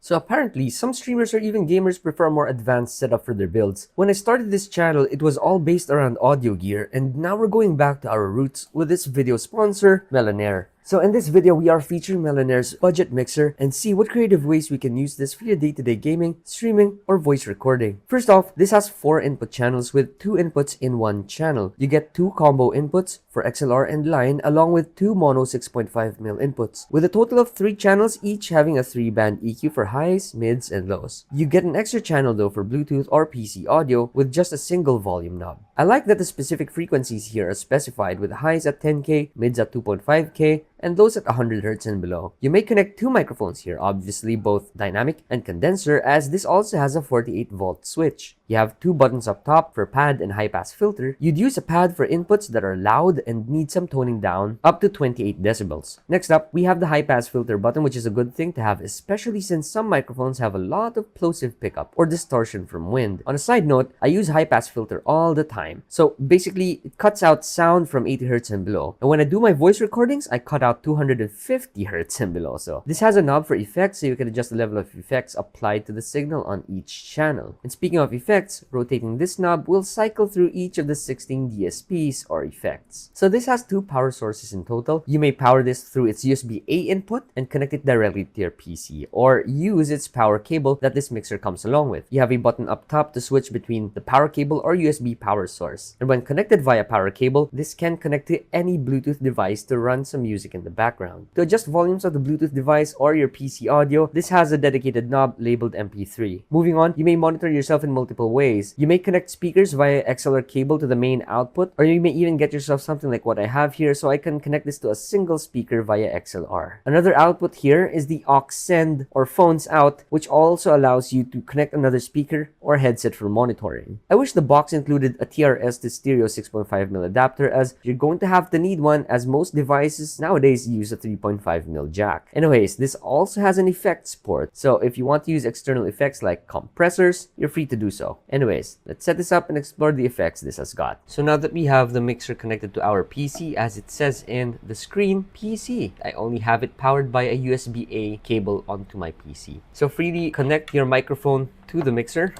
So apparently, some streamers or even gamers prefer a more advanced setup for their builds. When I started this channel, it was all based around audio gear, and now we're going back to our roots with this video sponsor, Melonare. So in this video, we are featuring Melonare's budget mixer and see what creative ways we can use this for your day-to-day gaming, streaming, or voice recording. First off, this has 4 input channels with 2 inputs in one channel. You get 2 combo inputs for XLR and line along with 2 mono 6.5mm inputs, with a total of 3 channels each having a 3-band EQ for highs, mids, and lows. You get an extra channel though for Bluetooth or PC audio with just a single volume knob. I like that the specific frequencies here are specified with highs at 10K, mids at 2.5K, and those at 100 Hz and below. You may connect 2 microphones here, obviously both dynamic and condenser, as this also has a 48-volt switch. You have 2 buttons up top for pad and high-pass filter. You'd use a pad for inputs that are loud and need some toning down up to 28 decibels. Next up, we have the high-pass filter button, which is a good thing to have, especially since some microphones have a lot of plosive pickup or distortion from wind. On a side note, I use high-pass filter all the time. So basically, it cuts out sound from 80 Hz and below. And when I do my voice recordings, I cut out 250 Hz and below. So this has a knob for effects, so you can adjust the level of effects applied to the signal on each channel. And speaking of effects, rotating this knob will cycle through each of the 16 DSPs or effects. So this has 2 power sources in total. You may power this through its USB-A input and connect it directly to your PC, or use its power cable that this mixer comes along with. You have a button up top to switch between the power cable or USB power source. And when connected via power cable, this can connect to any Bluetooth device to run some music in the background. To adjust volumes of the Bluetooth device or your PC audio, this has a dedicated knob labeled MP3. Moving on, you may monitor yourself in multiple ways. You may connect speakers via XLR cable to the main output, or you may even get yourself something like what I have here, so I can connect this to a single speaker via XLR. Another output here is the aux send or phones out, which also allows you to connect another speaker or headset for monitoring. I wish the box included a TRS to stereo 6.5mm adapter, as you're going to have to need one, as most devices nowadays use a 3.5mm jack. Anyways, this also has an effects port, so if you want to use external effects like compressors, you're free to do so. Anyways, let's set this up and explore the effects this has got. So now that we have the mixer connected to our PC, as it says in the screen, PC, I only have it powered by a USB-A cable onto my PC. So freely connect your microphone to the mixer.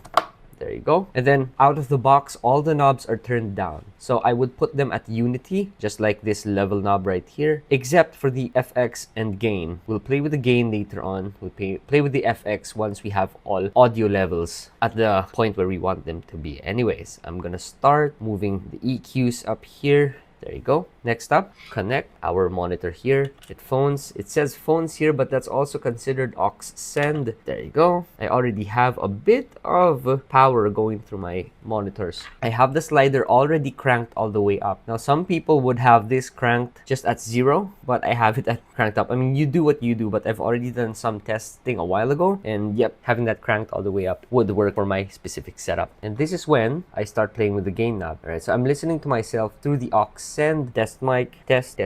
There you go. And then out of the box, all the knobs are turned down. So I would put them at unity, just like this level knob right here, except for the FX and gain. We'll play with the gain later on. We'll play with the FX once we have all audio levels at the point where we want them to be. Anyways, I'm gonna start moving the EQs up here. There you go. Next up, connect our monitor here. Headphones. It says phones here, but that's also considered aux send. There you go. I already have a bit of power going through my monitors. I have the slider already cranked all the way up. Now, some people would have this cranked just at 0, but I have it cranked up. I mean, you do what you do, but I've already done some testing a while ago. And yep, having that cranked all the way up would work for my specific setup. And this is when I start playing with the gain knob. All right, so I'm listening to myself through the aux send, test mic, test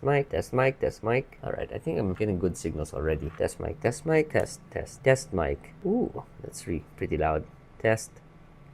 mic, test mic, test mic. All right, I think I'm getting good signals already. Test mic, test mic. Ooh, that's pretty loud. Test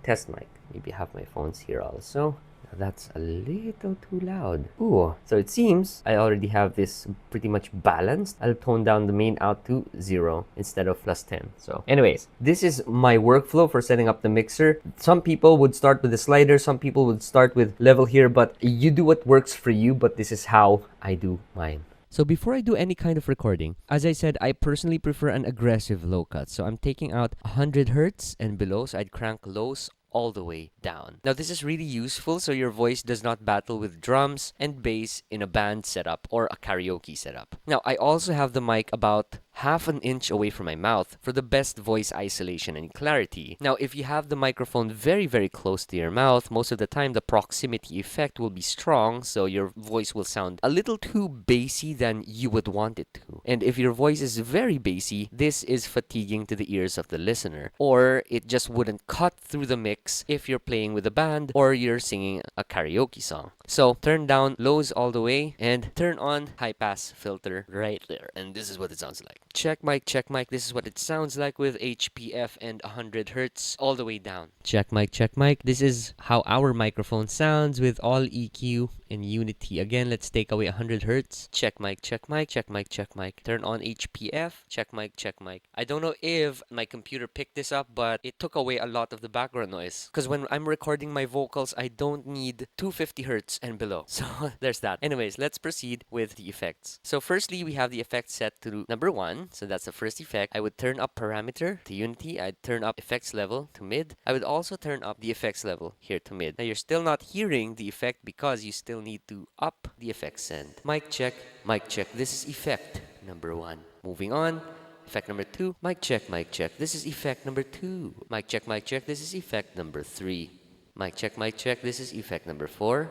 mic. Maybe I have my phones here also. That's a little too loud. Ooh, so it seems I already have this pretty much balanced. I'll tone down the main out to 0 instead of +10. So anyways, this is my workflow for setting up the mixer. Some people would start with the slider, some people would start with level here, but you do what works for you, but this is how I do mine. So before I do any kind of recording, as I said, I personally prefer an aggressive low cut. So I'm taking out 100 Hz and below, so I'd crank lows all the way down. Now this is really useful so your voice does not battle with drums and bass in a band setup or a karaoke setup. Now I also have the mic about half an inch away from my mouth for the best voice isolation and clarity. Now if you have the microphone very close to your mouth, most of the time the proximity effect will be strong, so your voice will sound a little too bassy than you would want it to. And if your voice is very bassy, this is fatiguing to the ears of the listener, or it just wouldn't cut through the mix if you're playing with a band or you're singing a karaoke song. So turn down lows all the way and turn on high pass filter right there, and this is what it sounds like. Check mic, this is what it sounds like with HPF and 100 hertz all the way down. Check mic, this is how our microphone sounds with all EQ and unity. Again, let's take away 100 hertz. Check mic, turn on HPF, check mic. I don't know if my computer picked this up, but it took away a lot of the background noise. Because when I'm recording my vocals, I don't need 250 hertz and below. So there's that. Anyways, let's proceed with the effects. So firstly, we have the effect set to number 1. So that's the first effect. I would turn up parameter to unity. I'd turn up effects level to mid. I would also turn up the effects level here to mid. Now you're still not hearing the effect because you still need to up the effects send. Mic check. This is effect number 1. Moving on. Effect number 2. Mic check. This is effect number 2. Mic check. This is effect number 3. Mic check. This is effect number 4.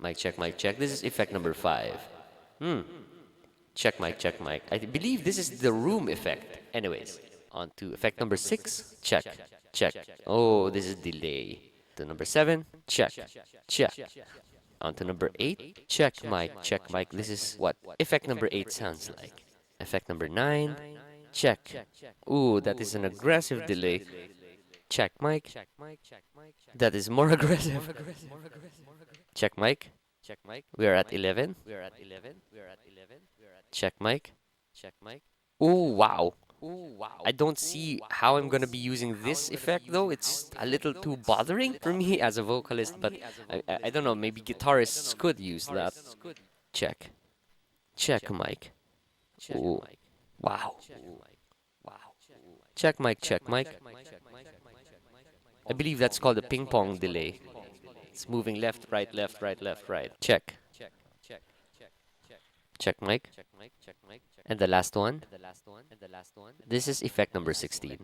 Mic check. This is effect number 5. Check mic. I believe this is the room effect. Anyways, on to effect number 6. Check. Oh, this is delay. To number 7. Check. On to number 8. Check mic. This is what effect number 8 sounds like. Effect number 9. Check. Ooh, that is an aggressive delay. Check mic. That is more aggressive. Check mic. We are at 11. Check mic. Ooh, wow. I don't see how I'm gonna be using this effect though. It's a little too bothering for me as a vocalist, but I don't know, maybe guitarists could use that. Check mic. Ooh. Wow. Check mic. I believe that's called a ping pong delay. It's moving left, right. Check mic. And the last one. This is effect number 16.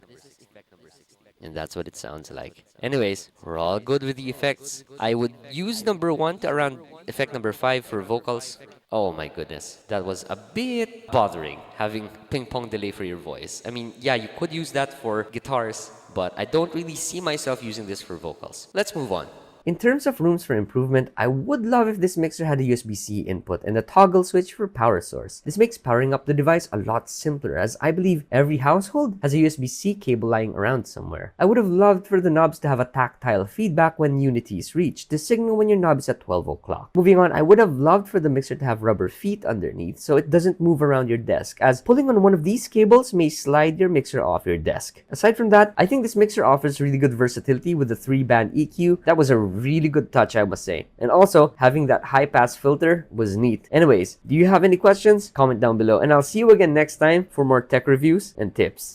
And that's what it sounds like. Anyways, we're all good with the effects. I would use number 1 to around effect number 5 for vocals. Oh my goodness, that was a bit bothering, having ping pong delay for your voice. I mean, yeah, you could use that for guitars, but I don't really see myself using this for vocals. Let's move on. In terms of rooms for improvement, I would love if this mixer had a USB-C input and a toggle switch for power source. This makes powering up the device a lot simpler, as I believe every household has a USB-C cable lying around somewhere. I would have loved for the knobs to have a tactile feedback when unity is reached to signal when your knob is at 12 o'clock. Moving on, I would have loved for the mixer to have rubber feet underneath so it doesn't move around your desk, as pulling on one of these cables may slide your mixer off your desk. Aside from that, I think this mixer offers really good versatility with the 3-band EQ. That was a really good touch, I must say. And also, having that high-pass filter was neat. Anyways, do you have any questions? Comment down below, and I'll see you again next time for more tech reviews and tips.